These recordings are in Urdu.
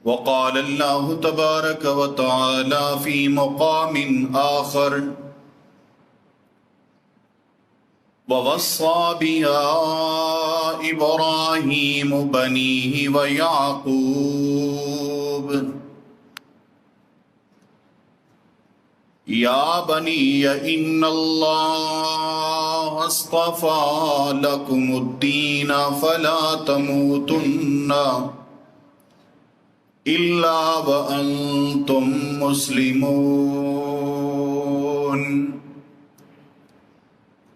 وقال الله تبارك وتعالى في مقام آخر ووصى بها إبراهيم بنيه ويعقوب يا بني إن الله اصطفى لكم الدين فلا تموتن إلا وأنتم مسلمون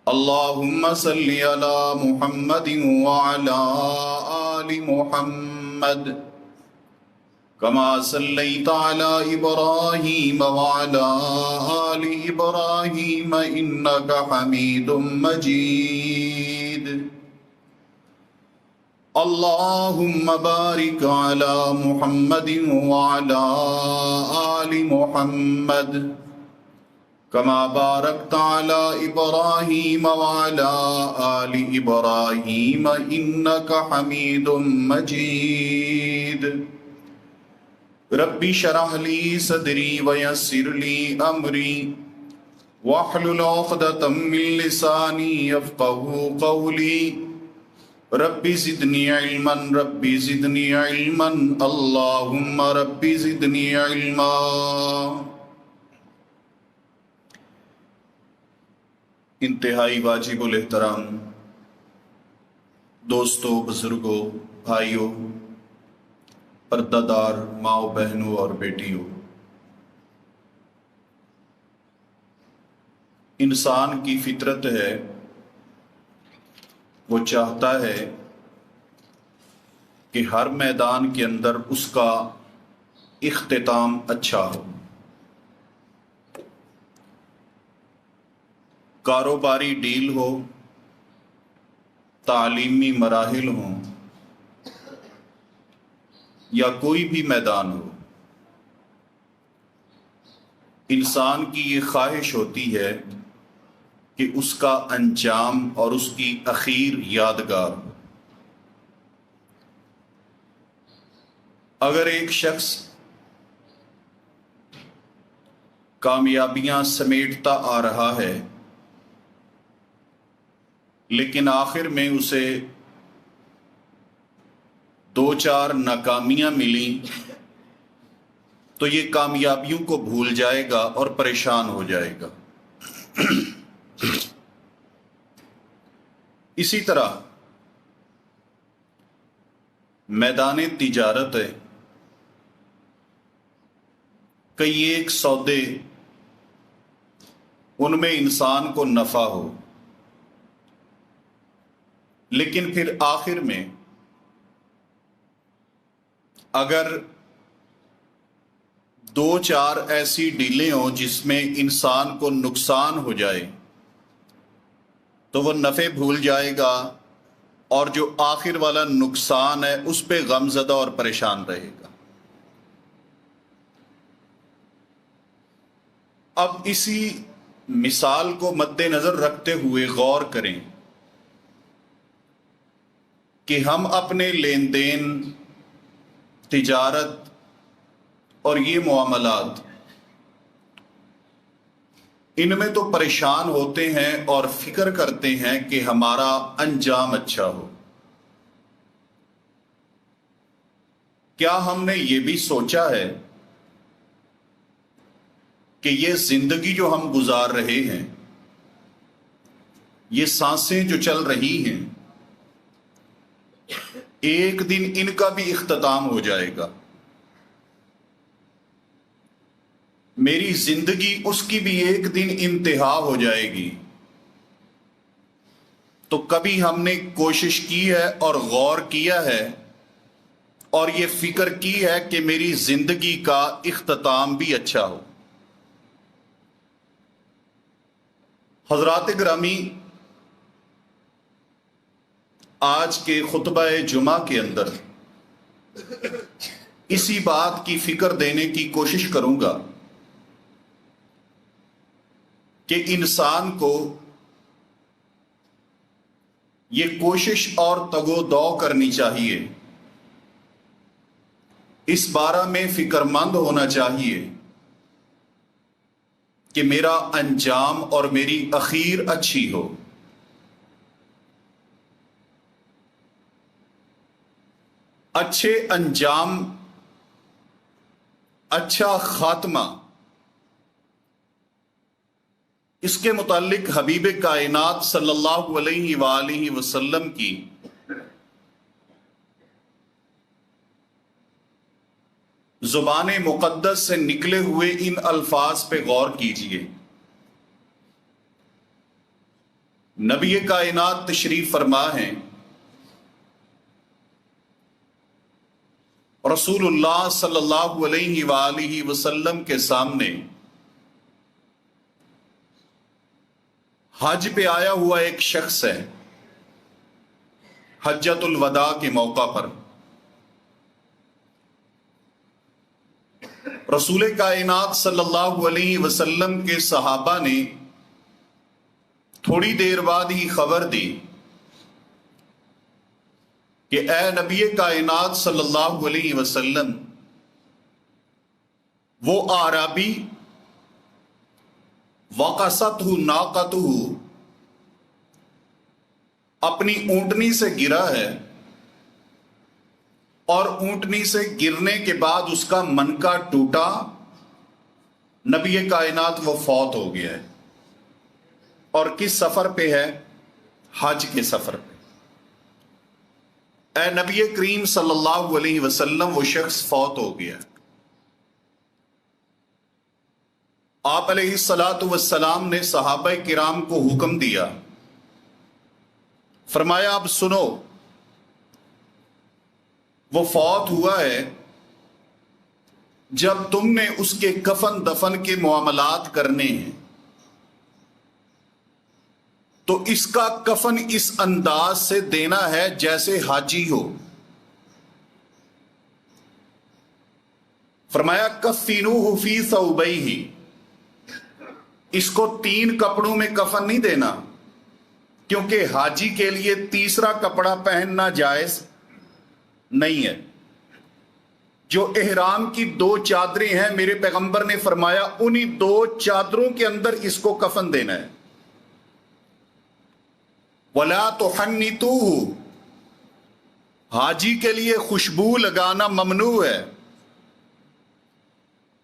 اللهم صل على محمد وعلى آل محمد كما صليت على إبراهيم وعلى آل إبراهيم إنك حميد مجيد اللهم بارك على محمد وعلى آل محمد كما باركت على إبراهيم وعلى آل إبراهيم إنك حميد مجيد ربي اشرح لي صدري ويسر لي أمري واحلل عقدة من لساني يفقهوا قولي ربی زدنی علما ربی زدنی علما اللہم ربی زدنی علما۔ انتہائی واجب الاحترام دوستوں، بزرگوں، بھائیوں، پردہ دار ماؤں، بہنوں اور بیٹیوں، انسان کی فطرت ہے، وہ چاہتا ہے کہ ہر میدان کے اندر اس کا اختتام اچھا ہو، کاروباری ڈیل ہو، تعلیمی مراحل ہوں یا کوئی بھی میدان ہو، انسان کی یہ خواہش ہوتی ہے کہ اس کا انجام اور اس کی اخیر یادگار ہو۔ اگر ایک شخص کامیابیاں سمیٹتا آ رہا ہے لیکن آخر میں اسے 2-4 ناکامیاں ملیں تو یہ کامیابیوں کو بھول جائے گا اور پریشان ہو جائے گا۔ اسی طرح میدان تجارت ہے، کئی ایک سودے ان میں انسان کو نفع ہو لیکن پھر آخر میں اگر 2-4 ایسی ڈیلیں ہوں جس میں انسان کو نقصان ہو جائے تو وہ نفع بھول جائے گا اور جو آخر والا نقصان ہے اس پہ غم زدہ اور پریشان رہے گا۔ اب اسی مثال کو مد نظر رکھتے ہوئے غور کریں کہ ہم اپنے لین دین، تجارت اور یہ معاملات ان میں تو پریشان ہوتے ہیں اور فکر کرتے ہیں کہ ہمارا انجام اچھا ہو۔ کیا ہم نے یہ بھی سوچا ہے کہ یہ زندگی جو ہم گزار رہے ہیں، یہ سانسیں جو چل رہی ہیں، ایک دن ان کا بھی اختتام ہو جائے گا، میری زندگی اس کی بھی ایک دن انتہا ہو جائے گی۔ تو کبھی ہم نے کوشش کی ہے اور غور کیا ہے اور یہ فکر کی ہے کہ میری زندگی کا اختتام بھی اچھا ہو؟ حضرات گرامی، آج کے خطبہ جمعہ کے اندر اسی بات کی فکر دینے کی کوشش کروں گا کہ انسان کو یہ کوشش اور تگ و دو کرنی چاہیے اس بارے میں فکر مند ہونا چاہیے کہ میرا انجام اور میری اخیر اچھی ہو۔ اچھے انجام، اچھا خاتمہ، اس کے متعلق حبیب کائنات صلی اللہ علیہ وآلہ وسلم کی زبان مقدس سے نکلے ہوئے ان الفاظ پہ غور کیجئے۔ نبی کائنات تشریف فرما ہیں، رسول اللہ صلی اللہ علیہ وآلہ وسلم کے سامنے حج پہ آیا ہوا ایک شخص ہے۔ حجۃ الوداع کے موقع پر رسول کائنات صلی اللہ علیہ وسلم کے صحابہ نے تھوڑی دیر بعد ہی خبر دی کہ اے نبی کائنات صلی اللہ علیہ وسلم، وہ اعرابی وقصتہ ناقتہ اپنی اونٹنی سے گرا ہے، اور اونٹنی سے گرنے کے بعد اس کا منکا ٹوٹا، نبی کائنات وہ فوت ہو گیا ہے۔ اور کس سفر پہ ہے؟ حج کے سفر پہ۔ اے نبی کریم صلی اللہ علیہ وسلم، وہ شخص فوت ہو گیا۔ آپ علیہ الصلاۃ والسلام نے صحابہ کرام کو حکم دیا، فرمایا اب سنو، وہ فوت ہوا ہے، جب تم نے اس کے کفن دفن کے معاملات کرنے ہیں تو اس کا کفن اس انداز سے دینا ہے جیسے حاجی ہو۔ فرمایا کفینوہ فی ثوبیہ، اس کو 3 کپڑوں میں کفن نہیں دینا، کیونکہ حاجی کے لیے تیسرا کپڑا پہننا جائز نہیں ہے۔ جو احرام کی 2 چادریں ہیں، میرے پیغمبر نے فرمایا انہی 2 چادروں کے اندر اس کو کفن دینا ہے۔ وَلَا تُحَنِّتُوهُ، حاجی کے لیے خوشبو لگانا ممنوع ہے،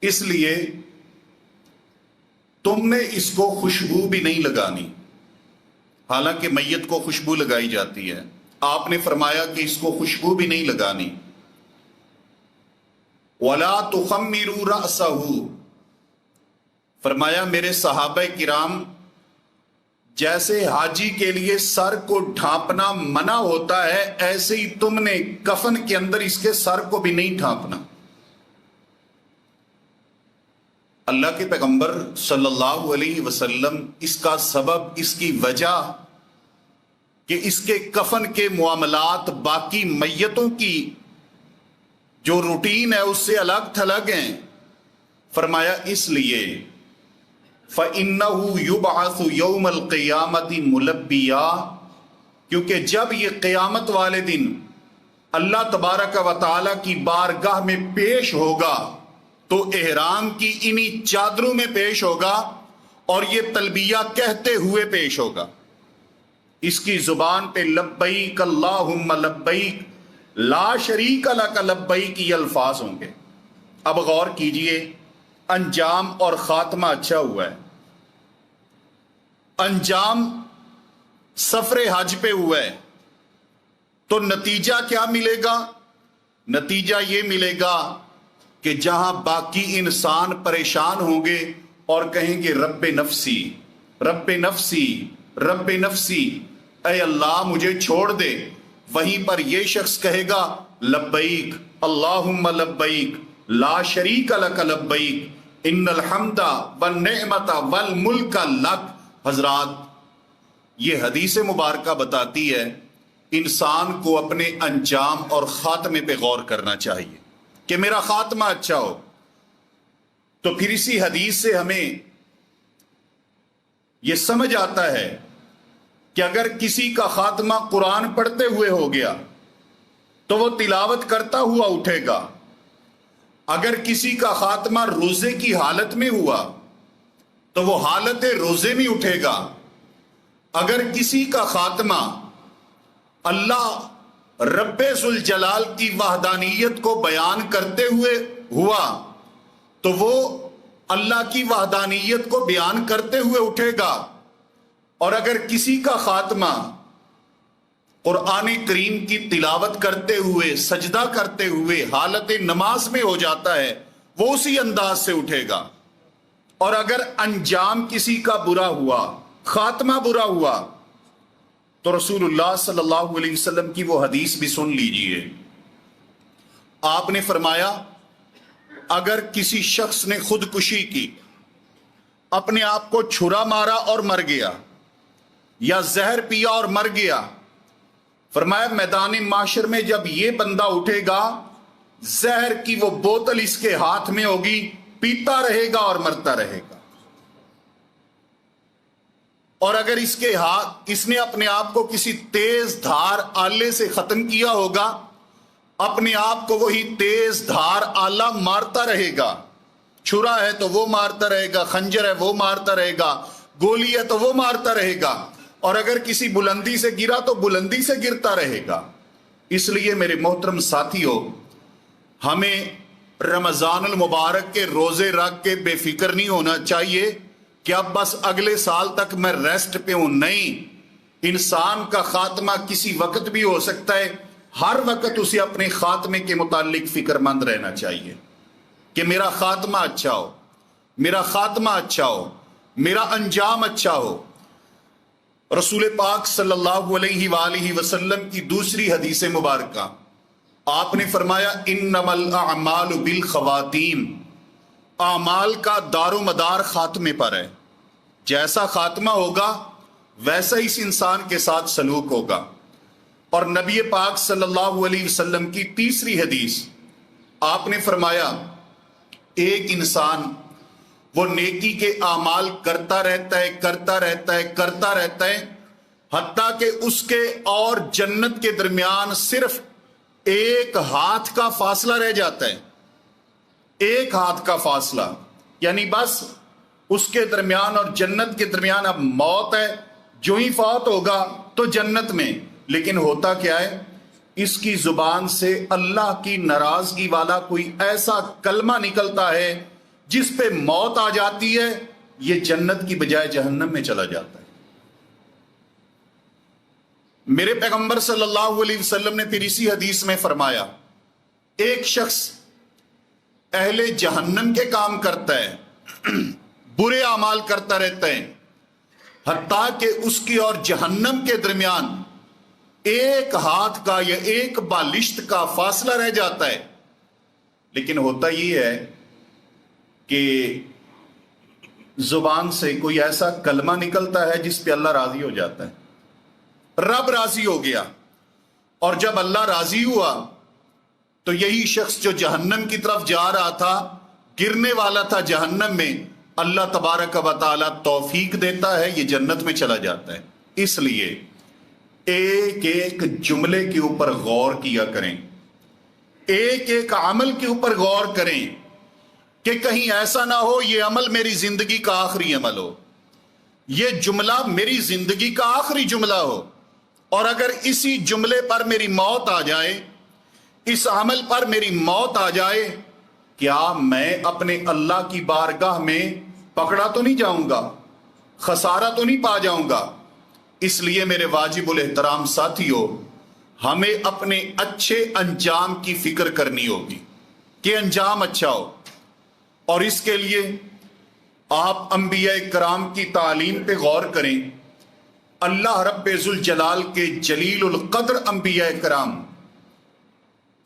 اس لیے تم نے اس کو خوشبو بھی نہیں لگانی، حالانکہ میت کو خوشبو لگائی جاتی ہے، آپ نے فرمایا کہ اس کو خوشبو بھی نہیں لگانی۔ وَلَا تُخَمِّرُوا رَأْسَهُ، فرمایا میرے صحابہ کرام، جیسے حاجی کے لیے سر کو ڈھانپنا منع ہوتا ہے، ایسے ہی تم نے کفن کے اندر اس کے سر کو بھی نہیں ڈھانپنا۔ اللہ کے پیغمبر صلی اللہ علیہ وسلم اس کا سبب، اس کی وجہ کہ اس کے کفن کے معاملات باقی میتوں کی جو روٹین ہے اس سے الگ تھلگ ہیں، فرمایا اس لیے فَإِنَّهُ يُبْعَثُ يَوْمَ الْقِيَامَةِ مُلَبِّيًا، کیونکہ جب یہ قیامت والے دن اللہ تبارک و تعالی کی بارگاہ میں پیش ہوگا تو احرام کی انہی چادروں میں پیش ہوگا اور یہ تلبیہ کہتے ہوئے پیش ہوگا۔ اس کی زبان پہ لبیک اللہم لبیک لا شریک لک لبیک یہ الفاظ ہوں گے۔ اب غور کیجئے، انجام اور خاتمہ اچھا ہوا ہے۔ انجام سفر حج پہ ہوا ہے تو نتیجہ کیا ملے گا؟ نتیجہ یہ ملے گا کہ جہاں باقی انسان پریشان ہوں گے اور کہیں گے رب نفسی رب نفسی رب نفسی، اے اللہ مجھے چھوڑ دے، وہیں پر یہ شخص کہے گا لبیک اللہم لبیک لا شریک لک لبیک ان الحمد والنعمت والملک لک۔ حضرات، یہ حدیث مبارکہ بتاتی ہے انسان کو اپنے انجام اور خاتمے پہ غور کرنا چاہیے کہ میرا خاتمہ اچھا ہو۔ تو پھر اسی حدیث سے ہمیں یہ سمجھ آتا ہے کہ اگر کسی کا خاتمہ قرآن پڑھتے ہوئے ہو گیا تو وہ تلاوت کرتا ہوا اٹھے گا، اگر کسی کا خاتمہ روزے کی حالت میں ہوا تو وہ حالت روزے میں اٹھے گا. اگر کسی کا خاتمہ اللہ رب ذوالجلال کی وحدانیت کو بیان کرتے ہوئے ہوا تو وہ اللہ کی وحدانیت کو بیان کرتے ہوئے اٹھے گا. اور اگر کسی کا خاتمہ قرآن کریم کی تلاوت کرتے ہوئے سجدہ کرتے ہوئے حالت نماز میں ہو جاتا ہے وہ اسی انداز سے اٹھے گا. اور اگر انجام کسی کا برا ہوا، خاتمہ برا ہوا، تو رسول اللہ صلی اللہ علیہ وسلم کی وہ حدیث بھی سن لیجئے. آپ نے فرمایا اگر کسی شخص نے خودکشی کی، اپنے آپ کو چھرا مارا اور مر گیا، یا زہر پیا اور مر گیا، فرمایا میدان معاشر میں جب یہ بندہ اٹھے گا زہر کی وہ بوتل اس کے ہاتھ میں ہوگی، پیتا رہے گا اور مرتا رہے گا. اور اگر اس نے اپنے آپ کو کسی تیز دھار آلے سے ختم کیا ہوگا، اپنے آپ کو وہی تیز دھار آلہ مارتا رہے گا. چھرا ہے تو وہ مارتا رہے گا، خنجر ہے وہ مارتا رہے گا، گولی ہے تو وہ مارتا رہے گا. اور اگر کسی بلندی سے گرا تو بلندی سے گرتا رہے گا. اس لیے میرے محترم ساتھیوں، ہمیں رمضان المبارک کے روزے رکھ کے بے فکر نہیں ہونا چاہیے کہ اب بس اگلے سال تک میں ریسٹ پہ ہوں. نہیں، انسان کا خاتمہ کسی وقت بھی ہو سکتا ہے. ہر وقت اسے اپنے خاتمے کے متعلق فکر مند رہنا چاہیے کہ میرا خاتمہ اچھا ہو، میرا خاتمہ اچھا ہو، میرا انجام اچھا ہو. رسول پاک صلی اللہ علیہ وآلہ وسلم کی دوسری حدیث مبارکہ، آپ نے فرمایا انما الاعمال بالخواتیم، اعمال کا دار و مدار خاتمے پر ہے. جیسا خاتمہ ہوگا ویسا اس انسان کے ساتھ سلوک ہوگا. اور نبی پاک صلی اللہ علیہ وسلم کی تیسری حدیث، آپ نے فرمایا ایک انسان وہ نیکی کے اعمال کرتا رہتا ہے کرتا رہتا ہے کرتا رہتا ہے حتیٰ کہ اس کے اور جنت کے درمیان صرف ایک ہاتھ کا فاصلہ رہ جاتا ہے. ایک ہاتھ کا فاصلہ، یعنی بس اس کے درمیان اور جنت کے درمیان اب موت ہے، جو ہی فوت ہوگا تو جنت میں. لیکن ہوتا کیا ہے، اس کی زبان سے اللہ کی ناراضگی والا کوئی ایسا کلمہ نکلتا ہے جس پہ موت آ جاتی ہے، یہ جنت کی بجائے جہنم میں چلا جاتا ہے. میرے پیغمبر صلی اللہ علیہ وسلم نے پھر اسی حدیث میں فرمایا ایک شخص اہل جہنم کے کام کرتا ہے، برے اعمال کرتا رہتا ہے حتیٰ کہ اس کی اور جہنم کے درمیان ایک ہاتھ کا یا ایک بالشت کا فاصلہ رہ جاتا ہے. لیکن ہوتا یہ ہے کہ زبان سے کوئی ایسا کلمہ نکلتا ہے جس پہ اللہ راضی ہو جاتا ہے، رب راضی ہو گیا. اور جب اللہ راضی ہوا تو یہی شخص جو جہنم کی طرف جا رہا تھا، گرنے والا تھا جہنم میں، اللہ تبارک و تعالی توفیق دیتا ہے، یہ جنت میں چلا جاتا ہے. اس لیے ایک ایک جملے کے اوپر غور کیا کریں، ایک ایک عمل کے اوپر غور کریں کہ کہیں ایسا نہ ہو یہ عمل میری زندگی کا آخری عمل ہو، یہ جملہ میری زندگی کا آخری جملہ ہو. اور اگر اسی جملے پر میری موت آ جائے، اس عمل پر میری موت آ جائے، کیا میں اپنے اللہ کی بارگاہ میں پکڑا تو نہیں جاؤں گا، خسارہ تو نہیں پا جاؤں گا؟ اس لیے میرے واجب الاحترام ساتھیوں، ہمیں اپنے اچھے انجام کی فکر کرنی ہوگی کہ انجام اچھا ہو. اور اس کے لیے آپ انبیاء کرام کی تعلیم پہ غور کریں. اللہ رب ذوالجلال کے جلیل القدر انبیاء کرام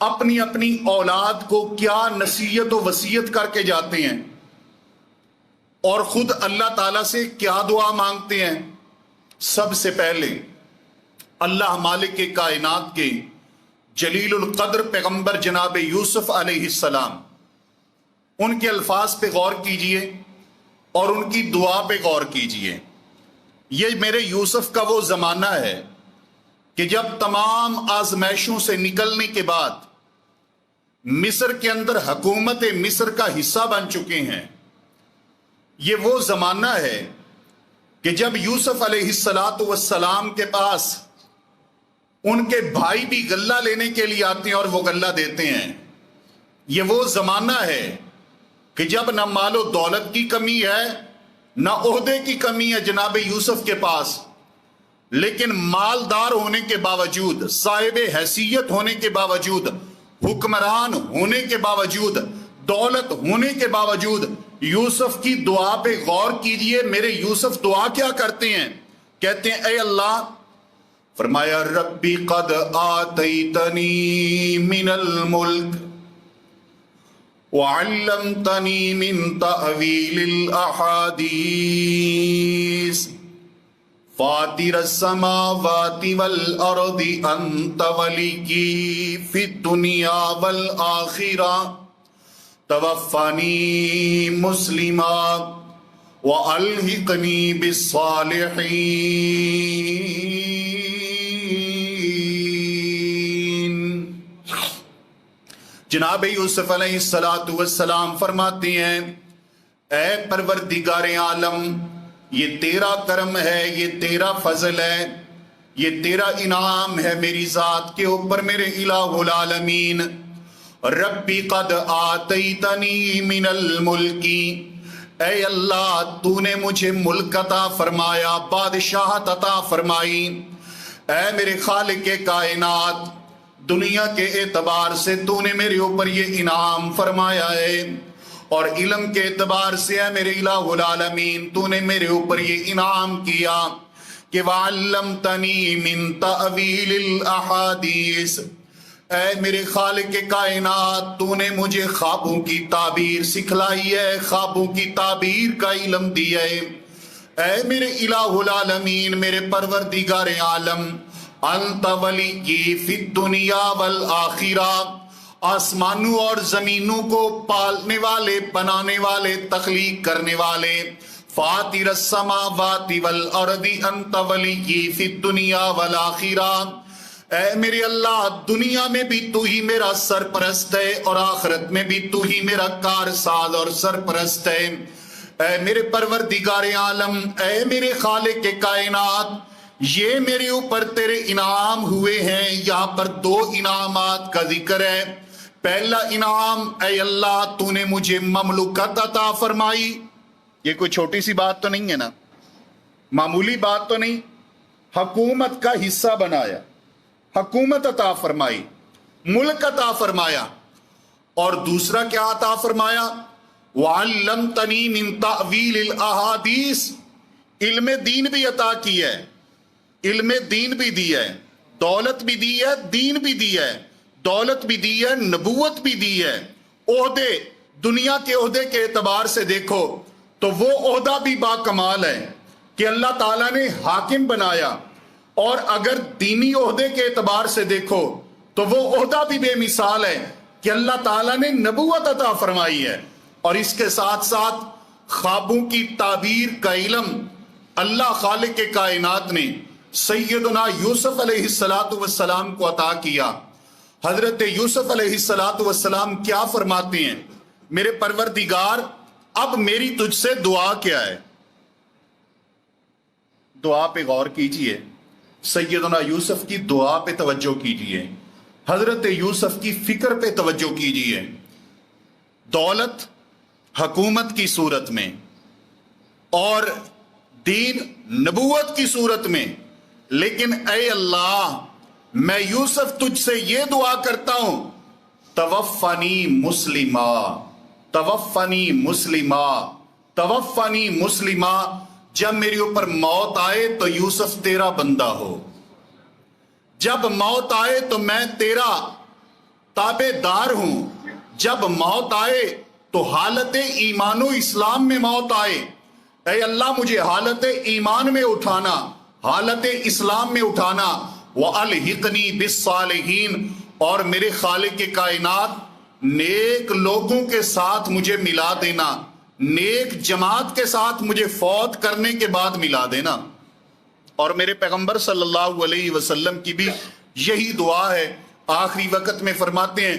اپنی اپنی اولاد کو کیا نصیحت و وصیت کر کے جاتے ہیں، اور خود اللہ تعالیٰ سے کیا دعا مانگتے ہیں. سب سے پہلے اللہ مالک کائنات کے جلیل القدر پیغمبر جناب یوسف علیہ السلام، ان کے الفاظ پہ غور کیجئے اور ان کی دعا پہ غور کیجئے. یہ میرے یوسف کا وہ زمانہ ہے کہ جب تمام آزمائشوں سے نکلنے کے بعد مصر کے اندر حکومت مصر کا حصہ بن چکے ہیں۔ یہ وہ زمانہ ہے کہ جب یوسف علیہ السلام کے پاس ان کے بھائی بھی غلہ لینے کے لیے آتے ہیں اور وہ غلہ دیتے ہیں۔ یہ وہ زمانہ ہے کہ جب نہ مال و دولت کی کمی ہے نہ عہدے کی کمی ہے جناب یوسف کے پاس، لیکن مالدار ہونے کے باوجود، صاحب حیثیت ہونے کے باوجود، حکمران ہونے کے باوجود، دولت ہونے کے باوجود یوسف کی دعا پہ غور کیجئے۔ میرے یوسف دعا کیا کرتے ہیں؟ کہتے ہیں اے اللہ، فرمایا ربی قد آتیتنی من الملک وعلمتنی من تأویل الاحادیث فاطر السماوات والارض انت ولی فی الدنیا والآخرہ توفنی مسلما والحقنی بالصالحین۔ جناب یوسف علیہ السلام فرماتے ہیں اے پروردگار عالم، یہ تیرا کرم ہے، یہ تیرا فضل ہے، یہ تیرا انعام ہے میری ذات کے اوپر میرے الہ العالمین۔ ربی قد آتیتنی من الملکی، اے اللہ تو نے مجھے ملک عطا فرمایا، بادشاہت عطا فرمائی۔ اے میرے خالق کائنات، دنیا کے اعتبار سے تو نے میرے اوپر یہ انعام فرمایا ہے، اور علم کے اعتبار سے اے میرے الہ العالمین تو نے میرے اوپر یہ انعام کیا کہ وَعَلَّمْتَنِي مِن تَأْوِيلِ الْأَحَادِيثِ، اے میرے خالق کائنات تو نے مجھے خوابوں کی تعبیر سکھلائی ہے، خوابوں کی تعبیر کا علم دیا ہے۔ اے میرے الہ العالمین، میرے پروردگار عالم، انت ولی فی الدنیا والآخرہ، آسمانوں اور زمینوں کو پالنے والے، بنانے والے، تخلیق کرنے والے، فاطر السماوات والارض انت ولی فی الدنیا والآخرہ، اے میرے اللہ دنیا میں بھی تو ہی میرا سرپرست ہے اور آخرت میں بھی تو ہی میرا کارساز اور سرپرست ہے۔ اے میرے پروردگار عالم، اے میرے خالق کائنات، یہ میرے اوپر تیرے انعام ہوئے ہیں۔ یہاں پر دو انعامات کا ذکر ہے۔ پہلا انعام، اے اللہ تو نے مجھے مملکت عطا فرمائی۔ یہ کوئی چھوٹی سی بات تو نہیں ہے نا، معمولی بات تو نہیں، حکومت کا حصہ بنایا، حکومت عطا فرمائی، ملک عطا فرمایا، اور دوسرا کیا عطا فرمایا؟ وَعَلَّمْتَنِي مِن تَأْوِيلِ الْأَحَادِيثِ، علم دین بھی عطا کیا ہے، علم دین بھی دیا ہے، دولت بھی دی ہے، دین بھی دیا ہے، دولت بھی دی ہے، نبوت بھی دی ہے، عہدے، دنیا کے عہدے کے اعتبار سے دیکھو تو وہ عہدہ بھی با کمال ہے کہ اللہ تعالیٰ نے حاکم بنایا، اور اگر دینی عہدے کے اعتبار سے دیکھو تو وہ عہدہ بھی بے مثال ہے کہ اللہ تعالیٰ نے نبوت عطا فرمائی ہے۔ اور اس کے ساتھ ساتھ خوابوں کی تعبیر کا علم اللہ خالق کائنات نے سیدنا یوسف علیہ السلام کو عطا کیا۔ حضرت یوسف علیہ السلام کیا فرماتے ہیں؟ میرے پروردگار، اب میری تجھ سے دعا کیا ہے؟ دعا پہ غور کیجئے، سیدنا یوسف کی دعا پہ توجہ کیجئے، حضرت یوسف کی فکر پہ توجہ کیجئے۔ دولت حکومت کی صورت میں اور دین نبوت کی صورت میں، لیکن اے اللہ میں یوسف تجھ سے یہ دعا کرتا ہوں، توفنی مسلمہ، توفنی مسلمہ، توفنی مسلمہ، جب میرے اوپر موت آئے تو یوسف تیرا بندہ ہو، جب موت آئے تو میں تیرا تابع دار ہوں، جب موت آئے تو حالت ایمان و اسلام میں موت آئے۔ اے اللہ مجھے حالت ایمان میں اٹھانا، حالت اسلام میں اٹھانا، وَأَلْحِقْنِي بِالصَّالِحِينَ، اور میرے خالق کائنات نیک لوگوں کے ساتھ مجھے ملا دینا، نیک جماعت کے ساتھ مجھے فوت کرنے کے بعد ملا دینا۔ اور میرے پیغمبر صلی اللہ علیہ وسلم کی بھی یہی دعا ہے، آخری وقت میں فرماتے ہیں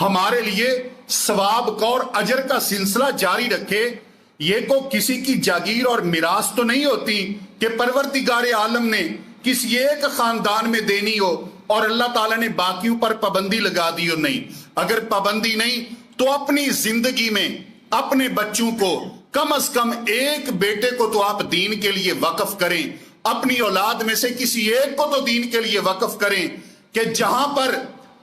ہمارے لیے ثواب کا اور اجر کا سلسلہ جاری رکھے۔ یہ کو کسی کی جاگیر اور میراث تو نہیں ہوتی کہ پروردگار عالم نے کسی ایک خاندان میں دینی ہو اور اللہ تعالیٰ نے باقیوں پر پابندی لگا دی ہو۔ نہیں، اگر پابندی نہیں تو اپنی زندگی میں اپنے بچوں کو کم از کم ایک بیٹے کو تو آپ دین کے لیے وقف کریں، اپنی اولاد میں سے کسی ایک کو تو دین کے لیے وقف کریں، کہ جہاں پر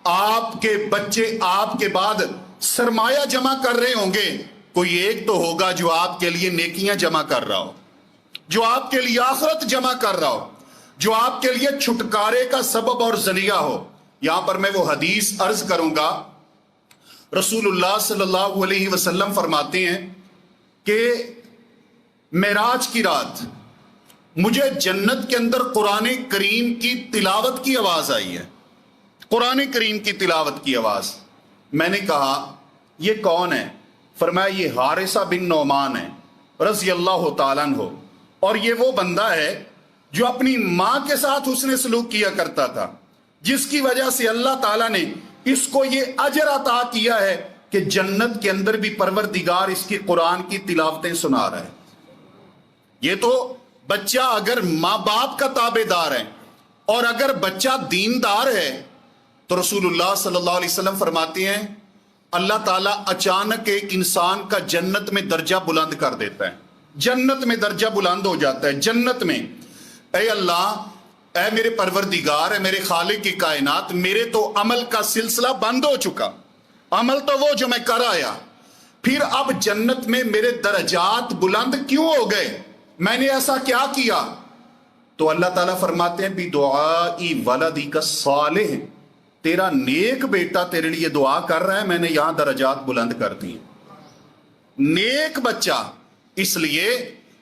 آپ کے بچے آپ کے بعد سرمایہ جمع کر رہے ہوں گے، کوئی ایک تو ہوگا جو آپ کے لیے نیکیاں جمع کر رہا ہو، جو آپ کے لیے آخرت جمع کر رہا ہو، جو آپ کے لیے چھٹکارے کا سبب اور ذریعہ ہو۔ یہاں پر میں وہ حدیث عرض کروں گا، رسول اللہ صلی اللہ علیہ وسلم فرماتے ہیں کہ معراج کی رات مجھے جنت کے اندر قرآن کریم کی تلاوت کی آواز آئی ہے، قرآن کریم کی تلاوت کی آواز۔ میں نے کہا یہ کون ہے؟ فرمایا یہ حارثہ بن نعمان ہے رضی اللہ تعالیٰ عنہ، اور یہ وہ بندہ ہے جو اپنی ماں کے ساتھ حسن سلوک کیا کرتا تھا، جس کی وجہ سے اللہ تعالیٰ نے اس کو یہ اجر عطا کیا ہے کہ جنت کے اندر بھی پروردگار اس کی قرآن کی تلاوتیں سنا رہا ہے۔ یہ تو بچہ اگر ماں باپ کا تابع دار ہے اور اگر بچہ دیندار ہے تو رسول اللہ صلی اللہ علیہ وسلم فرماتے ہیں اللہ تعالیٰ اچانک ایک انسان کا جنت میں درجہ بلند کر دیتا ہے، جنت میں درجہ بلند ہو جاتا ہے۔ جنت میں اے اللہ، اے میرے پروردگار، اے میرے خالق کی کائنات، میرے تو عمل کا سلسلہ بند ہو چکا، عمل تو وہ جو میں کر آیا، پھر اب جنت میں میرے درجات بلند کیوں ہو گئے؟ میں نے ایسا کیا کیا؟ تو اللہ تعالیٰ فرماتے ہیں بدعائی ولدک الصالح، تیرا نیک بیٹا تیرے لیے دعا کر رہا ہے، میں نے یہاں درجات بلند کر دی۔ نیک بچہ، اس لیے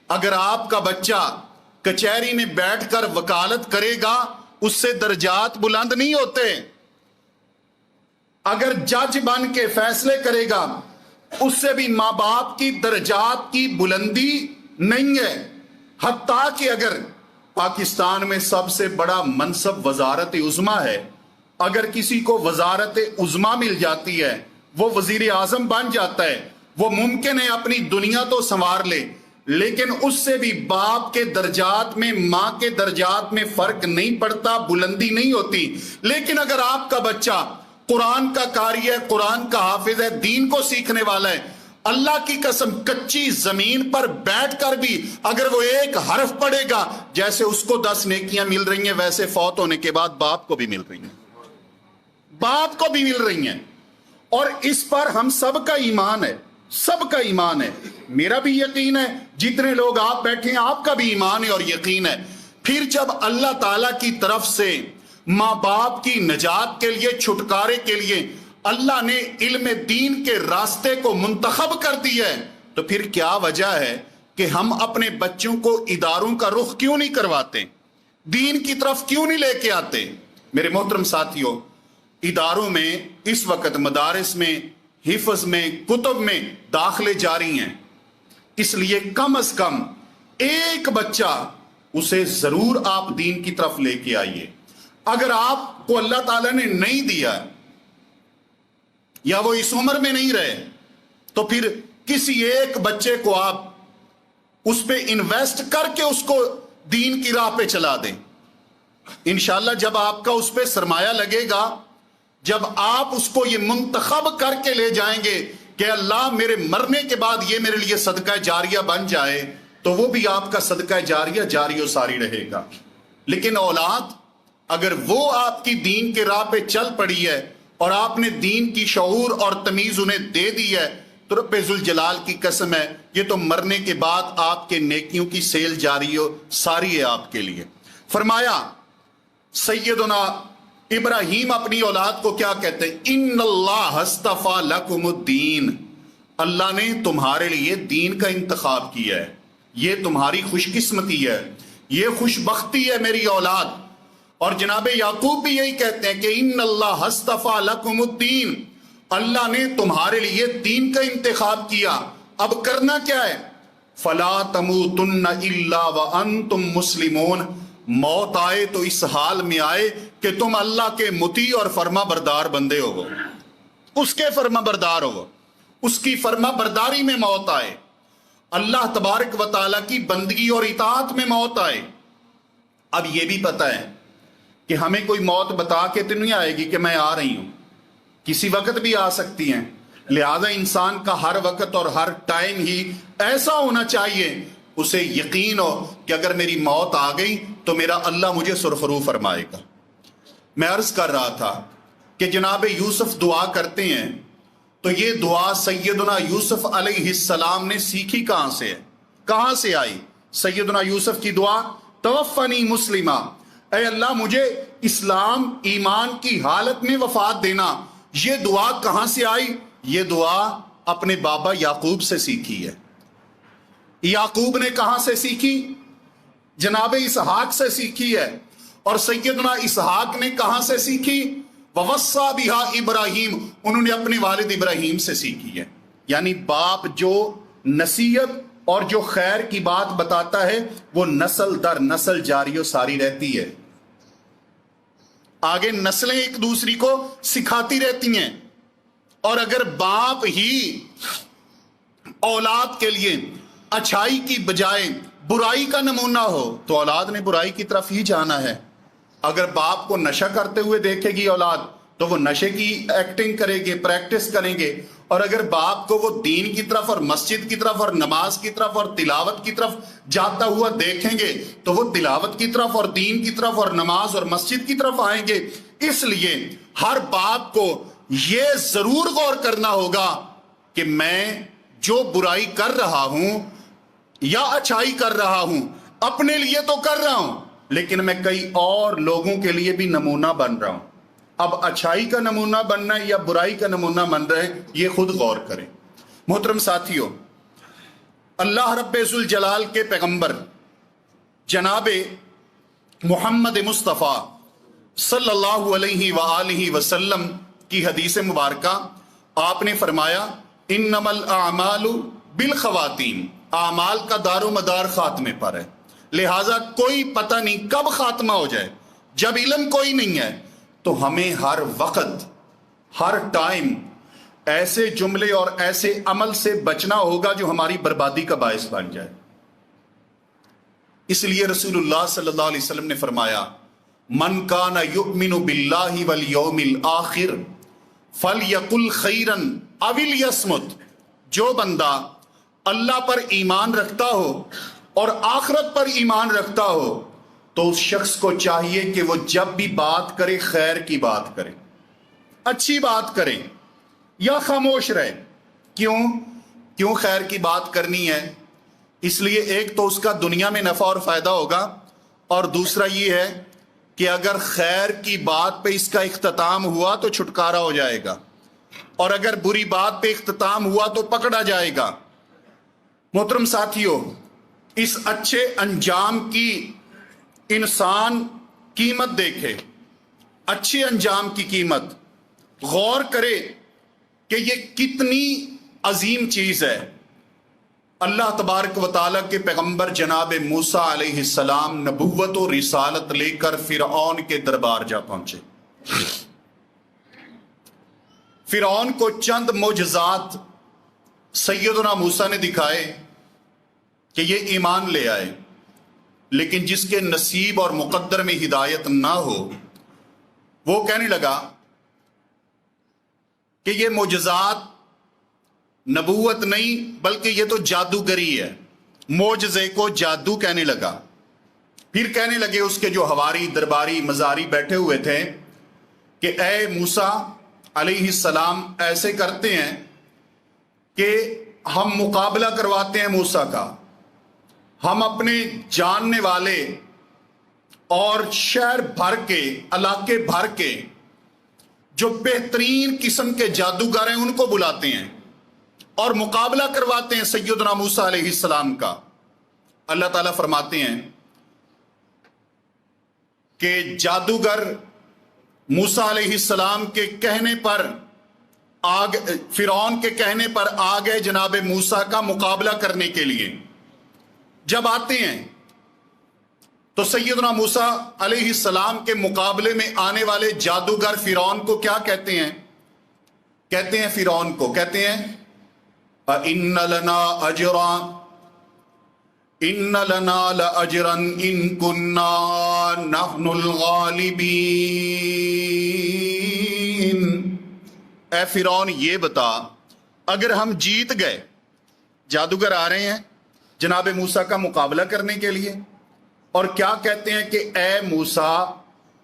اگر آپ کا بچہ کچہری میں بیٹھ کر وکالت کرے گا اس سے درجات بلند نہیں ہوتے، اگر جج بن کے فیصلے کرے گا اس سے بھی ماں باپ کی درجات کی بلندی نہیں ہے۔ حتیٰ کہ اگر پاکستان میں سب سے بڑا منصب وزارت عظمیٰ ہے، اگر کسی کو وزارت عظمیٰ مل جاتی ہے، وہ وزیر اعظم بن جاتا ہے، وہ ممکن ہے اپنی دنیا تو سنوار لے، لیکن اس سے بھی باپ کے درجات میں ماں کے درجات میں فرق نہیں پڑتا، بلندی نہیں ہوتی۔ لیکن اگر آپ کا بچہ قرآن کا قاری ہے، قرآن کا حافظ ہے، دین کو سیکھنے والا ہے، اللہ کی قسم کچی زمین پر بیٹھ کر بھی اگر وہ ایک حرف پڑھے گا، جیسے اس کو 10 نیکیاں مل رہی ہیں ویسے فوت ہونے کے بعد باپ کو بھی مل رہی ہیں، باپ کو بھی مل رہی ہیں۔ اور اس پر ہم سب کا ایمان ہے، سب کا ایمان ہے، میرا بھی یقین ہے، جتنے لوگ آپ بیٹھے ہیں آپ کا بھی ایمان ہے اور یقین ہے۔ پھر جب اللہ تعالیٰ کی طرف سے ماں باپ کی نجات کے لیے، چھٹکارے کے لیے اللہ نے علم دین کے راستے کو منتخب کر دیا ہے، تو پھر کیا وجہ ہے کہ ہم اپنے بچوں کو اداروں کا رخ کیوں نہیں کرواتے، دین کی طرف کیوں نہیں لے کے آتے؟ میرے محترم ساتھیوں، اداروں میں اس وقت مدارس میں، حفظ میں، کتب میں داخلے جاری ہیں، اس لیے کم از کم ایک بچہ اسے ضرور آپ دین کی طرف لے کے آئیے۔ اگر آپ کو اللہ تعالیٰ نے نہیں دیا یا وہ اس عمر میں نہیں رہے تو پھر کسی ایک بچے کو آپ اس پہ انویسٹ کر کے اس کو دین کی راہ پہ چلا دیں۔ انشاءاللہ جب آپ کا اس پہ سرمایہ لگے گا، جب آپ اس کو یہ منتخب کر کے لے جائیں گے کہ اللہ میرے مرنے کے بعد یہ میرے لیے صدقہ جاریہ بن جائے، تو وہ بھی آپ کا صدقہ جاریہ جاری و ساری رہے گا۔ لیکن اولاد اگر وہ آپ کی دین کے راہ پہ چل پڑی ہے اور آپ نے دین کی شعور اور تمیز انہیں دے دی ہے، تو رب ذوالجلال کی قسم ہے یہ تو مرنے کے بعد آپ کے نیکیوں کی سیل جاری و ساری ہے آپ کے لیے۔ فرمایا سیدنا ابراہیم اپنی اولاد کو کیا کہتے ہیں؟ ان اللہ اصطفیٰ لکم الدین، اللہ نے تمہارے لیے دین کا انتخاب کیا ہے، یہ تمہاری خوش قسمتی ہے، یہ خوش بختی ہے میری اولاد۔ اور جناب یعقوب بھی یہی کہتے ہیں کہ ان اللہ اصطفیٰ لکم الدین، اللہ نے تمہارے لیے دین کا انتخاب کیا، اب کرنا کیا ہے؟ فلا تموتن الا وانتم مسلمون، موت آئے تو اس حال میں آئے کہ تم اللہ کے مطیع اور فرما بردار بندے ہو۔ اس کے فرما بردار ہو، اس کی فرما برداری میں موت آئے، اللہ تبارک و تعالیٰ کی بندگی اور اطاعت میں موت آئے۔ اب یہ بھی پتہ ہے کہ ہمیں کوئی موت بتا کے تو نہیں آئے گی کہ میں آ رہی ہوں، کسی وقت بھی آ سکتی ہیں، لہذا انسان کا ہر وقت اور ہر ٹائم ہی ایسا ہونا چاہیے اسے یقین ہو کہ اگر میری موت آ گئی تو میرا اللہ مجھے سرخرو فرمائے گا۔ میں عرض کر رہا تھا کہ جناب یوسف دعا کرتے ہیں تو یہ دعا سیدنا یوسف علیہ السلام نے سیکھی کہاں سے ہے، کہاں سے آئی؟ سیدنا یوسف کی دعا توفنی مسلمہ، اے اللہ مجھے اسلام ایمان کی حالت میں وفات دینا، یہ دعا کہاں سے آئی؟ یہ دعا اپنے بابا یعقوب سے سیکھی ہے۔ یعقوب نے کہاں سے سیکھی؟ جناب اسحاق سے سیکھی ہے۔ اور سیدنا اسحاق نے کہاں سے سیکھی؟ ووصّا بہا ابراہیم، انہوں نے اپنے والد ابراہیم سے سیکھی ہے۔ یعنی باپ جو نصیحت اور جو خیر کی بات بتاتا ہے وہ نسل در نسل جاری و ساری رہتی ہے، آگے نسلیں ایک دوسری کو سکھاتی رہتی ہیں۔ اور اگر باپ ہی اولاد کے لیے اچھائی کی بجائے برائی کا نمونہ ہو تو اولاد نے برائی کی طرف ہی جانا ہے۔ اگر باپ کو نشہ کرتے ہوئے دیکھے گی اولاد تو وہ نشے کی ایکٹنگ کرے گے، پریکٹس کریں گے۔ اور اگر باپ کو وہ دین کی طرف اور مسجد کی طرف اور نماز کی طرف اور تلاوت کی طرف جاتا ہوا دیکھیں گے تو وہ تلاوت کی طرف اور دین کی طرف اور نماز اور مسجد کی طرف آئیں گے۔ اس لیے ہر باپ کو یہ ضرور غور کرنا ہوگا کہ میں جو برائی کر رہا ہوں یا اچھائی کر رہا ہوں اپنے لیے تو کر رہا ہوں، لیکن میں کئی اور لوگوں کے لیے بھی نمونہ بن رہا ہوں۔ اب اچھائی کا نمونہ بننا ہے یا برائی کا نمونہ بن رہے ہیں، یہ خود غور کریں۔ محترم ساتھیو، اللہ رب ذوالجلال کے پیغمبر جناب محمد مصطفیٰ صلی اللہ علیہ وآلہ وسلم کی حدیث مبارکہ آپ نے فرمایا انما الاعمال بالخواتیم، اعمال کا دار و مدار خاتمے پر ہے، لہٰذا کوئی پتہ نہیں کب خاتمہ ہو جائے۔ جب علم کوئی نہیں ہے تو ہمیں ہر وقت ہر ٹائم ایسے جملے اور ایسے عمل سے بچنا ہوگا جو ہماری بربادی کا باعث بن جائے۔ اس لیے رسول اللہ صلی اللہ علیہ وسلم نے فرمایا من کان یؤمن باللہ والیوم الآخر فلیقل خیرا او لیصمت، جو بندہ اللہ پر ایمان رکھتا ہو اور آخرت پر ایمان رکھتا ہو تو اس شخص کو چاہیے کہ وہ جب بھی بات کرے خیر کی بات کرے، اچھی بات کرے یا خاموش رہے۔ کیوں خیر کی بات کرنی ہے؟ اس لیے ایک تو اس کا دنیا میں نفع اور فائدہ ہوگا، اور دوسرا یہ ہے کہ اگر خیر کی بات پہ اس کا اختتام ہوا تو چھٹکارا ہو جائے گا، اور اگر بری بات پہ اختتام ہوا تو پکڑا جائے گا۔ محترم ساتھیو، اس اچھے انجام کی انسان قیمت دیکھے، اچھے انجام کی قیمت غور کرے کہ یہ کتنی عظیم چیز ہے۔ اللہ تبارک و تعالیٰ کے پیغمبر جناب موسیٰ علیہ السلام نبوت و رسالت لے کر فرعون کے دربار جا پہنچے۔ فرعون کو چند معجزات سیدنا موسیٰ نے دکھائے کہ یہ ایمان لے آئے، لیکن جس کے نصیب اور مقدر میں ہدایت نہ ہو وہ کہنے لگا کہ یہ معجزات نبوت نہیں بلکہ یہ تو جادوگری ہے، معجزے کو جادو کہنے لگا۔ پھر کہنے لگے اس کے جو حواری درباری مزاری بیٹھے ہوئے تھے کہ اے موسیٰ علیہ السلام ایسے کرتے ہیں کہ ہم مقابلہ کرواتے ہیں موسیٰ کا، ہم اپنے جاننے والے اور شہر بھر کے علاقے بھر کے جو بہترین قسم کے جادوگر ہیں ان کو بلاتے ہیں اور مقابلہ کرواتے ہیں سیدنا موسیٰ علیہ السلام کا۔ اللہ تعالیٰ فرماتے ہیں کہ جادوگر موسیٰ علیہ السلام کے کہنے پر فرعون کے کہنے پر آ گئے جناب موسیٰ کا مقابلہ کرنے کے لیے۔ جب آتے ہیں تو سیدنا موسیٰ علیہ السلام کے مقابلے میں آنے والے جادوگر فرعون کو کیا کہتے ہیں کہتے ہیں فرعون کو، کہتے ہیں اِنَّ لَنَا أَجْرًا إِنَّ لَنَا لَأَجْرًا إِن كُنَّا نَحْنُ الْغَالِبِينَ۔ اے فرعون یہ بتا، اگر ہم جیت گئے، جادوگر آ رہے ہیں جناب موسیٰ کا مقابلہ کرنے کے لیے، اور کیا کہتے ہیں کہ اے موسیٰ،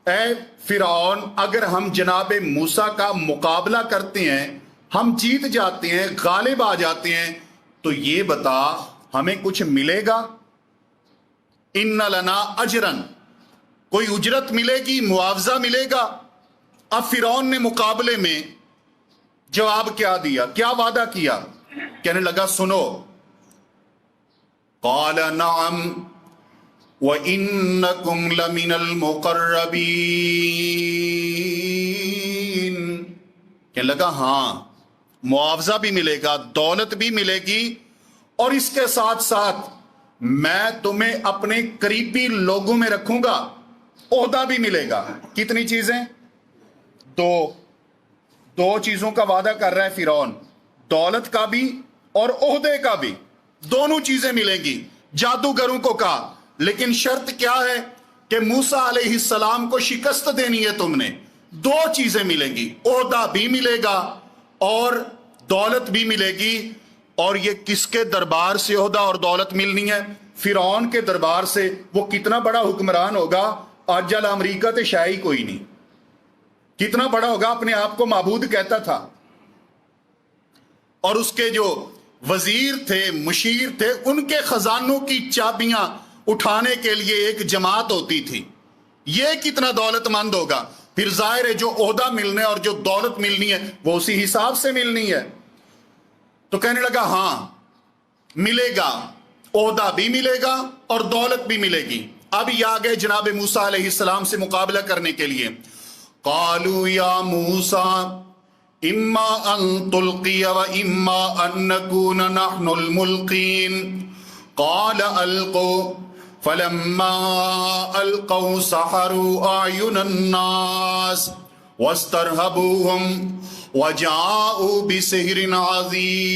اے فرعون، اگر ہم جناب موسیٰ کا مقابلہ کرتے ہیں، ہم جیت جاتے ہیں، غالب آ جاتے ہیں، تو یہ بتا ہمیں کچھ ملے گا؟ ان لنا اجرن، کوئی اجرت ملے گی، معاوضہ ملے گا؟ اب فرعون نے مقابلے میں جواب کیا دیا، کیا وعدہ کیا؟ کہنے لگا سنو، قال نعم وَإِنَّكُمْ لَمِنَ الْمُقَرَّبِينَ، کہنے لگا ہاں، معاوضہ بھی ملے گا، دولت بھی ملے گی، اور اس کے ساتھ ساتھ میں تمہیں اپنے قریبی لوگوں میں رکھوں گا، عہدہ بھی ملے گا۔ کتنی چیزیں؟ دو چیزوں کا وعدہ کر رہا ہے فرعون، دولت کا بھی اور عہدے کا بھی، دونوں چیزیں ملیں گی۔ جادوگروں کو کہا لیکن شرط کیا ہے کہ موسیٰ علیہ السلام کو شکست دینی ہے تم نے، دو چیزیں ملیں گی، عہدہ بھی ملے گا اور دولت بھی ملے گی۔ اور یہ کس کے دربار سے عہدہ اور دولت ملنی ہے؟ فرعون کے دربار سے۔ وہ کتنا بڑا حکمران ہوگا، آجل امریکہ تے شاہی کوئی نہیں، کتنا بڑا ہوگا، اپنے آپ کو معبود کہتا تھا، اور اس کے جو وزیر تھے، مشیر تھے، ان کے خزانوں کی چابیاں اٹھانے کے لیے ایک جماعت ہوتی تھی۔ یہ کتنا دولت مند ہوگا؟ پھر ظاہر ہے جو عہدہ ملنا ہے اور جو دولت ملنی ہے وہ اسی حساب سے ملنی ہے۔ تو کہنے لگا ہاں ملے گا، عہدہ بھی ملے گا اور دولت بھی ملے گی۔ اب یہ آگئے جناب موسیٰ علیہ السلام سے مقابلہ کرنے کے لیے۔ قالوا یا موسیٰ اما ان تلقی و اما ان نکون نحن الملقین قال القوا فلما القوا سحروا اعین الناس واسترهبوهم وجاءوا بسحر عظیم۔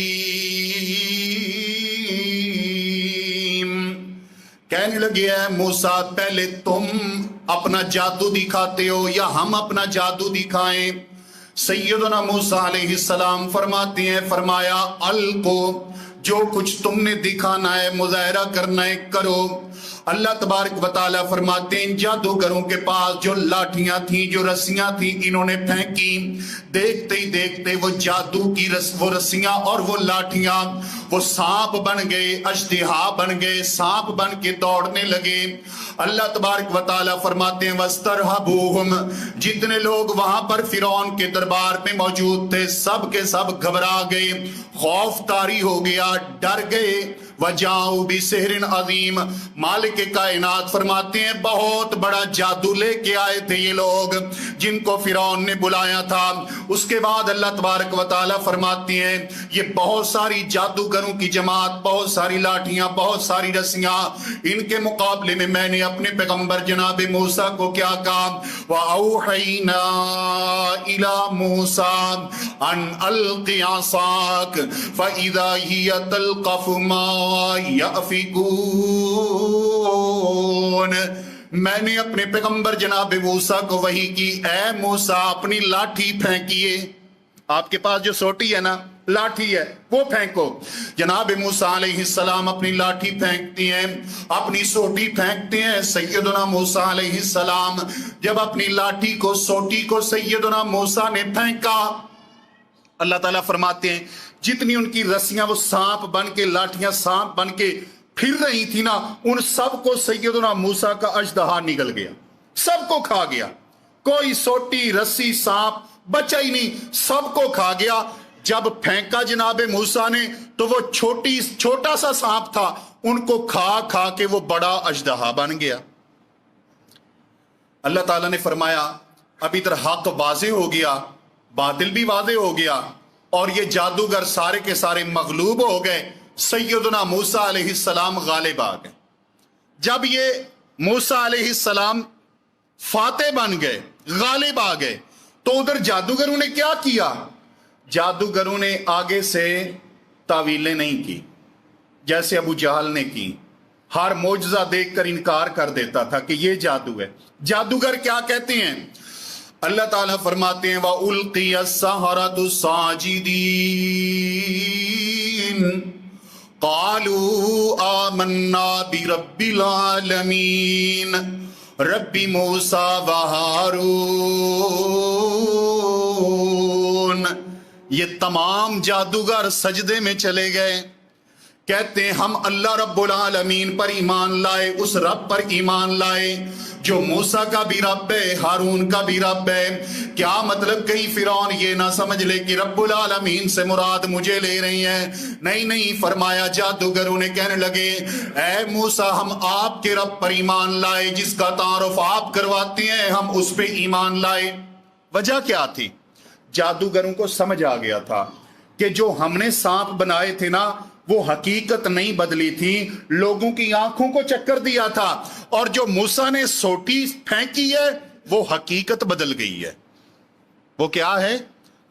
کہنے لگے اے موسیٰ، پہلے تم اپنا جادو دکھاتے ہو یا ہم اپنا جادو دکھائیں؟ سیدنا موسیٰ علیہ السلام فرماتے ہیں، فرمایا القو، جو کچھ تم نے دکھانا ہے، مظاہرہ کرنا ہے، کرو۔ اللہ تبارک و تعالیٰ فرماتے ہیں جادوگروں کے پاس جو لاٹھیاں تھیں، جو رسیاں تھیں، انہوں نے پھینکی، دیکھتے ہی دیکھتے وہ جادو کی وہ رسیاں اور وہ لاٹھیاں وہ سانپ بن گئے، اژدہا بن گئے، سانپ بن کے دوڑنے لگے۔ اللہ تبارک و تعالیٰ فرماتے ہیں وَاسْتَرْهَبُوهُمْ، جتنے لوگ وہاں پر فرعون کے دربار میں موجود تھے سب کے سب گھبرا گئے، خوف طاری ہو گیا، ڈر گئے۔ وَجَاءُوا بِسِحْرٍ عَظِيمٍ، مالک کائنات فرماتے ہیں بہت بڑا جادو لے کے آئے تھے یہ لوگ جن کو فرعون نے بلایا تھا۔ اس کے بعد اللہ تبارک و تعالیٰ فرماتے ہیں یہ بہت ساری جادوگروں کی جماعت، بہت ساری لاٹھیاں، بہت ساری رسیاں، ان کے مقابلے میں میں نے اپنے پیغمبر جناب موسیٰ کو کیا کہا؟ وَأَوْحَيْنَا إِلَى مُوسَىٰ أَنْ أَلْقِ عَصَاكَ فَإِذَا هِيَ تَلْقَفُ مَا يَأْفِكُونَ، میں نے اپنے پیغمبر جناب موسیٰ کو وحی کی، اے موسیٰ اپنی لاٹھی پھینکیے۔ آپ کے پاس جو سوٹی ہے نا، لاٹھی ہے، وہ پھینکو۔ جناب موسیٰ علیہ السلام اپنی لاٹھی پھینکتی ہیں، اپنی سوٹی پھینکتے ہیں۔ سیدنا موسیٰ علیہ السلام جب اپنی لاٹھی کو، سوٹی کو سیدنا موسیٰ نے پھینکا، اللہ تعالیٰ فرماتے ہیں جتنی ان کی رسیاں وہ سانپ بن کے، لاٹھیاں سانپ بن کے پھر رہی تھی نا، ان سب کو سیدنا موسیٰ کا اژدہا نگل گیا، سب کو کھا گیا، کوئی سوٹی، رسی، سانپ بچا ہی نہیں، سب کو کھا گیا۔ جب پھینکا جناب موسیٰ نے تو وہ چھوٹا سا سانپ تھا، ان کو کھا کھا کے وہ بڑا اژدہا بن گیا۔ اللہ تعالیٰ نے فرمایا اب ادھر حق واضح ہو گیا، باطل بھی واضح ہو گیا، اور یہ جادوگر سارے کے سارے مغلوب ہو گئے۔ سیدنا موسیٰ علیہ السلام غالب آ گئے۔ جب یہ موسیٰ علیہ السلام فاتح بن گئے، غالب آ گئے، تو ادھر جادوگروں نے کیا کیا؟ جادوگروں نے آگے سے تعویلیں نہیں کی جیسے ابو جہل نے کی. ہر معجزہ دیکھ کر انکار کر دیتا تھا کہ یہ جادو ہے. جادوگر کیا کہتے ہیں؟ اللہ تعالیٰ فرماتے ہیں وَأُلْقِيَ السَّحَرَةُ سَاجِدِينَ قَالُوا آمَنَّا بِرَبِّ الْعَالَمِينَ رَبِّ مُوسَىٰ وَهَارُونَ. یہ تمام جادوگر سجدے میں چلے گئے. کہتے ہیں ہم اللہ رب العالمین پر ایمان لائے، اس رب پر ایمان لائے جو موسیٰ کا بھی رب ہے، ہارون کا بھی رب ہے. کیا مطلب کہیں فرعون یہ نہ سمجھ لے کہ رب العالمین سے مراد مجھے لے رہی ہیں؟ نہیں، فرمایا جادوگروں نے کہنے لگے اے موسیٰ ہم آپ کے رب پر ایمان لائے، جس کا تعارف آپ کرواتے ہیں ہم اس پہ ایمان لائے. وجہ کیا تھی؟ جادوگروں کو سمجھ آ گیا تھا کہ جو ہم نے سانپ بنائے تھے نا وہ حقیقت نہیں بدلی تھی، لوگوں کی آنکھوں کو چکر دیا تھا، اور جو موسیٰ نے سوٹی پھینکی ہے وہ حقیقت بدل گئی ہے. وہ کیا ہے؟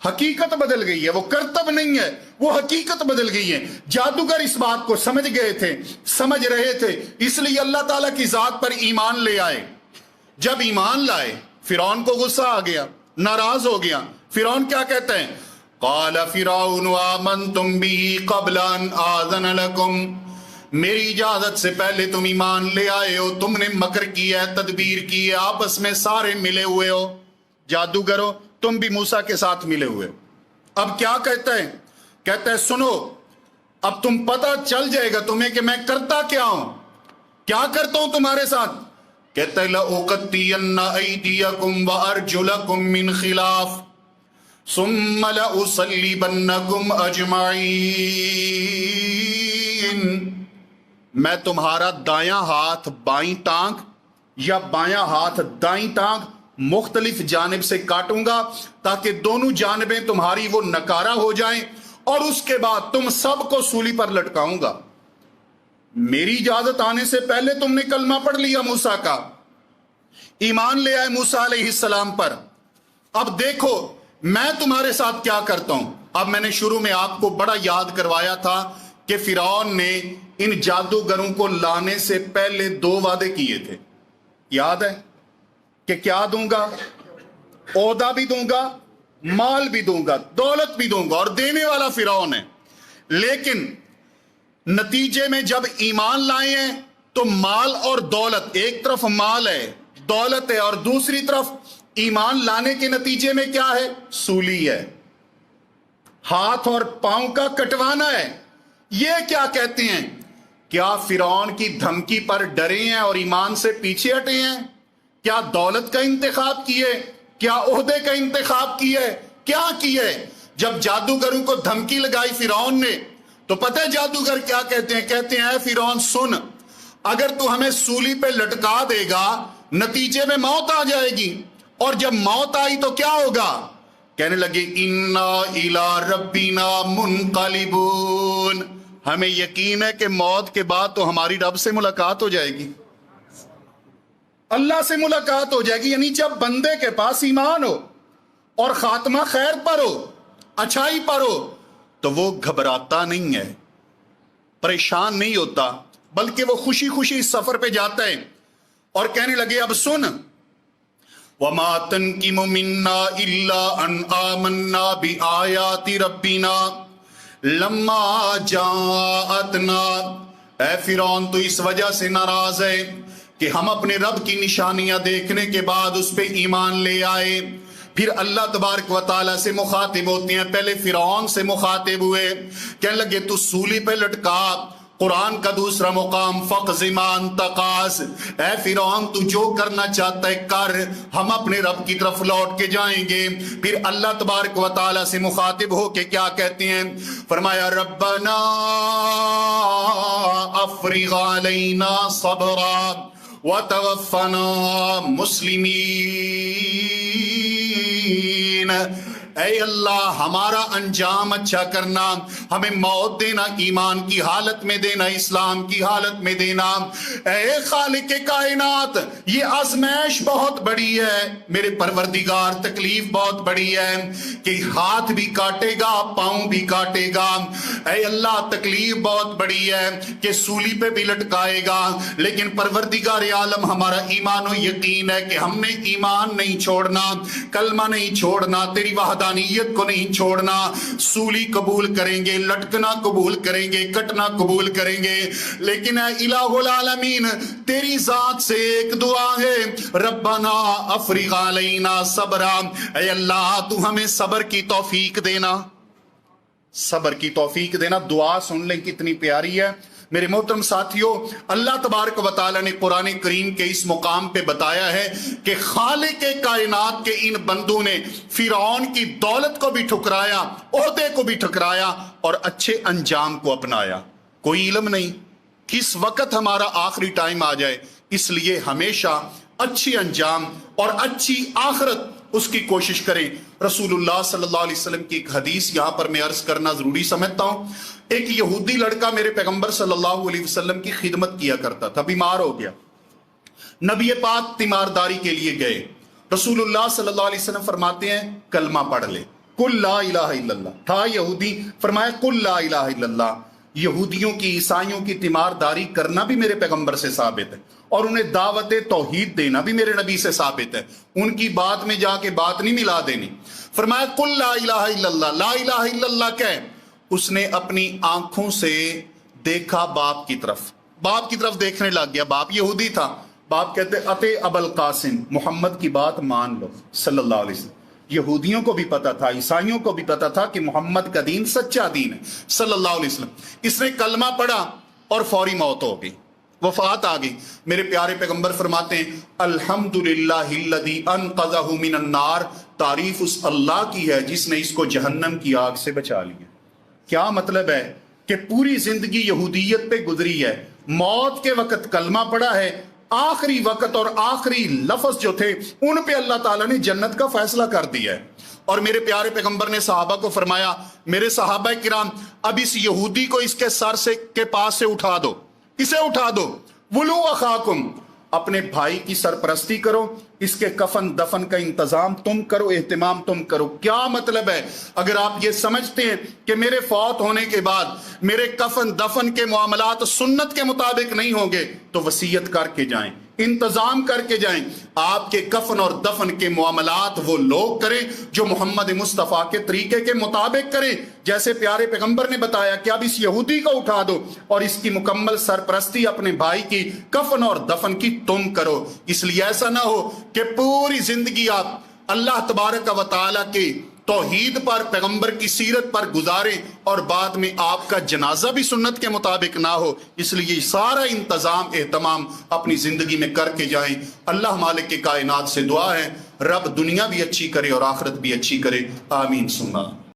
حقیقت بدل گئی ہے. وہ کرتب نہیں ہے، وہ حقیقت بدل گئی ہے. جادوگر اس بات کو سمجھ گئے تھے، سمجھ رہے تھے، اس لیے اللہ تعالیٰ کی ذات پر ایمان لے آئے. جب ایمان لائے فرعون کو غصہ آ گیا، ناراض ہو گیا. فرعون کیا کہتا ہے؟ قال فرعون آمنتم به قبل ان آذن لكم، میری اجازت سے پہلے تم ایمان لے آئے ہو، تم نے مکر کیا ہے، تدبیر کی ہے، آپس میں سارے ملے ہوئے ہو. جادوگرو تم بھی موسیٰ کے ساتھ ملے ہوئے ہو. اب کیا کہتا ہے؟ کہتا ہے سنو اب تم پتہ چل جائے گا تمہیں کہ میں کرتا کیا ہوں، کیا کرتا ہوں تمہارے ساتھ. کہتا ہے لَأُقَطِّعَنَّ أَيْدِيَكُمْ وَأَرْجُلَكُمْ مِنْ خِلَافٍ ثُمَّ لَأُصَلِّبَنَّكُمْ أَجْمَعِينَ. میں تمہارا دایاں ہاتھ بائیں ٹانگ یا بایاں ہاتھ دائیں ٹانگ مختلف جانب سے کاٹوں گا تاکہ دونوں جانبیں تمہاری وہ نکارہ ہو جائیں، اور اس کے بعد تم سب کو سولی پر لٹکاؤں گا. میری اجازت آنے سے پہلے تم نے کلمہ پڑھ لیا موسیٰ کا، ایمان لے آئے موسیٰ علیہ السلام پر. اب دیکھو میں تمہارے ساتھ کیا کرتا ہوں. اب میں نے شروع میں آپ کو بڑا یاد کروایا تھا کہ فرعون نے ان جادوگروں کو لانے سے پہلے 2 وعدے کیے تھے. یاد ہے کہ کیا دوں گا؟ عہدہ بھی دوں گا، مال بھی دوں گا، دولت بھی دوں گا، اور دینے والا فرعون ہے. لیکن نتیجے میں جب ایمان لائے ہیں تو مال اور دولت، ایک طرف مال ہے، دولت ہے، اور دوسری طرف ایمان لانے کے نتیجے میں کیا ہے؟ سولی ہے، ہاتھ اور پاؤں کا کٹوانا ہے. یہ کیا کہتے ہیں؟ کیا فرعون کی دھمکی پر ڈرے ہیں اور ایمان سے پیچھے ہٹے ہیں؟ کیا دولت کا انتخاب کیے؟ کیا عہدے کا انتخاب کیے؟ کیا کیے؟ جب جادوگروں کو دھمکی لگائی فرعون نے تو پتہ ہے جادوگر کیا کہتے ہیں؟ کہتے ہیں اے فرعون سن، اگر تو ہمیں سولی پہ لٹکا دے گا نتیجے میں موت آ جائے گی، اور جب موت آئی تو کیا ہوگا؟ کہنے لگے اِنَّا إِلَىٰ رَبِّنَا مُنْقَلِبُونَ، ہمیں یقین ہے کہ موت کے بعد تو ہماری رب سے ملاقات ہو جائے گی، اللہ سے ملاقات ہو جائے گی. یعنی جب بندے کے پاس ایمان ہو اور خاتمہ خیر پر ہو، اچھائی پر ہو، تو وہ گھبراتا نہیں ہے، پریشان نہیں ہوتا، بلکہ وہ خوشی خوشی اس سفر پہ جاتا ہے. اور کہنے لگے اب سن وَمَا تَنْقِمُ مِنَّا إِلَّا أَنْ آمَنَّا بِآيَاتِ رَبِّنَا لَمَّا جَاءَتْنَا. اے فرعون تو اس وجہ سے ناراض ہے کہ ہم اپنے رب کی نشانیاں دیکھنے کے بعد اس پہ ایمان لے آئے. پھر اللہ تبارک و تعالیٰ سے مخاطب ہوتے ہیں. پہلے فرعون سے مخاطب ہوئے، کہنے لگے تو سولی پہ لٹکا. قرآن کا دوسرا مقام فَقْضِ مَا أَنْتَ قَاضٍ، اے فرعون تو جو کرنا چاہتا ہے کر، ہم اپنے رب کی طرف لوٹ کے جائیں گے. پھر اللہ تبارک و تعالیٰ سے مخاطب ہو کے کیا کہتے ہیں؟ فرمایا ربنا افرغ علینا صبرا وتوفنا مسلمین. اے اے اللہ ہمارا انجام اچھا کرنا، ہمیں موت دینا ایمان کی حالت میں دینا، اسلام کی حالت میں دینا۔ اے خالق کائنات یہ آزمائش بہت بڑی ہے میرے پروردگار، تکلیف بہت بڑی ہے کہ ہاتھ بھی کاٹے گا پاؤں بھی کاٹے گا۔ اے اللہ تکلیف بہت بڑی ہے کہ سولی پہ بھی لٹکائے گا، لیکن پروردگار عالم ہمارا ایمان و یقین ہے کہ ہم نے ایمان نہیں چھوڑنا، کلمہ نہیں چھوڑنا، تیری وحدانیت کو نہیں چھوڑنا، سولی قبول کریں گے، لٹکنا قبول کریں گے، کٹنا قبول کریں گے۔ لیکن اے الہ العالمین تیری ذات سے ایک دعا ہے، ربنا افرغ علینا صبرا، اے اللہ تو ہمیں صبر کی توفیق دینا، صبر کی توفیق دینا۔ دعا سن لیں کتنی پیاری ہے میرے محترم ساتھیوں۔ اللہ تبارک و تعالیٰ نے قرآن کریم کے اس مقام پہ بتایا ہے کہ خالق کائنات کے ان بندوں نے فرعون کی دولت کو بھی ٹھکرایا، عہدے کو بھی ٹھکرایا اور اچھے انجام کو اپنایا۔ کوئی علم نہیں کس وقت ہمارا آخری ٹائم آ جائے، اس لیے ہمیشہ اچھی انجام اور اچھی آخرت اس کی کوشش کریں۔ رسول اللہ صلی اللہ علیہ وسلم کی ایک حدیث یہاں پر میں عرض کرنا ضروری سمجھتا ہوں۔ ایک یہودی لڑکا میرے پیغمبر صلی اللہ علیہ وسلم کی خدمت کیا کرتا تھا، بیمار ہو گیا، نبی پاک تیمارداری کے لیے گئے۔ رسول اللہ صلی اللہ علیہ وسلم فرماتے ہیں کلمہ پڑھ لے، قل لا الہ الا اللہ۔ تھا یہودی، فرمایا قل لا الہ الا اللہ۔ یہودیوں کی عیسائیوں کی تیمارداری کرنا بھی میرے پیغمبر سے ثابت ہے، اور انہیں دعوت توحید دینا بھی میرے نبی سے ثابت ہے۔ ان کی بات میں جا کے بات نہیں ملا دینی۔ فرمایا قل لا الہ الا اللہ، لا الہ الا اللہ کیا ہے؟ اس نے اپنی آنکھوں سے دیکھا باپ کی طرف دیکھنے لگ گیا۔ باپ یہودی تھا، باپ کہتے اتے ابو القاسم، محمد کی بات مان لو صلی اللہ علیہ وسلم۔ یہودیوں کو بھی پتا تھا، عیسائیوں کو بھی پتا تھا کہ محمد کا دین سچا دین ہے صلی اللہ علیہ وسلم۔ اس نے کلمہ پڑھا اور فوری موت ہو گئی، وفات آ گئی۔ میرے پیارے پیغمبر فرماتے ہیں الحمدللہ الذی انقذہ من النار، تعریف اس اللہ کی ہے جس نے اس کو جہنم کی آگ سے بچا لیا۔ کیا مطلب ہے کہ پوری زندگی یہودیت پہ گزری ہے، موت کے وقت کلمہ پڑھا ہے، آخری وقت اور آخری لفظ جو تھے ان پہ اللہ تعالیٰ نے جنت کا فیصلہ کر دیا ہے۔ اور میرے پیارے پیغمبر نے صحابہ کو فرمایا میرے صحابہ کرام اب اس یہودی کو اس کے سر سے کے پاس سے اٹھا دو، اسے اٹھا دو، ولو اخاکم، اپنے بھائی کی سرپرستی کرو، اس کے کفن دفن کا انتظام تم کرو، اہتمام تم کرو۔ کیا مطلب ہے؟ اگر آپ یہ سمجھتے ہیں کہ میرے فوت ہونے کے بعد میرے کفن دفن کے معاملات سنت کے مطابق نہیں ہوں گے تو وصیت کر کے جائیں، انتظام کر کے جائیں۔ آپ کے کفن اور دفن کے معاملات وہ لوگ کریں جو محمد مصطفیٰ کے طریقے کے مطابق کریں، جیسے پیارے پیغمبر نے بتایا کہ اب اس یہودی کو اٹھا دو اور اس کی مکمل سرپرستی اپنے بھائی کی کفن اور دفن کی تم کرو۔ اس لیے ایسا نہ ہو کہ پوری زندگی آپ اللہ تبارک و تعالیٰ کے توحید پر، پیغمبر کی سیرت پر گزاریں اور بعد میں آپ کا جنازہ بھی سنت کے مطابق نہ ہو۔ اس لیے سارا انتظام اہتمام اپنی زندگی میں کر کے جائیں۔ اللہ مالک کے کائنات سے دعا ہے رب دنیا بھی اچھی کرے اور آخرت بھی اچھی کرے، آمین ثم آمین۔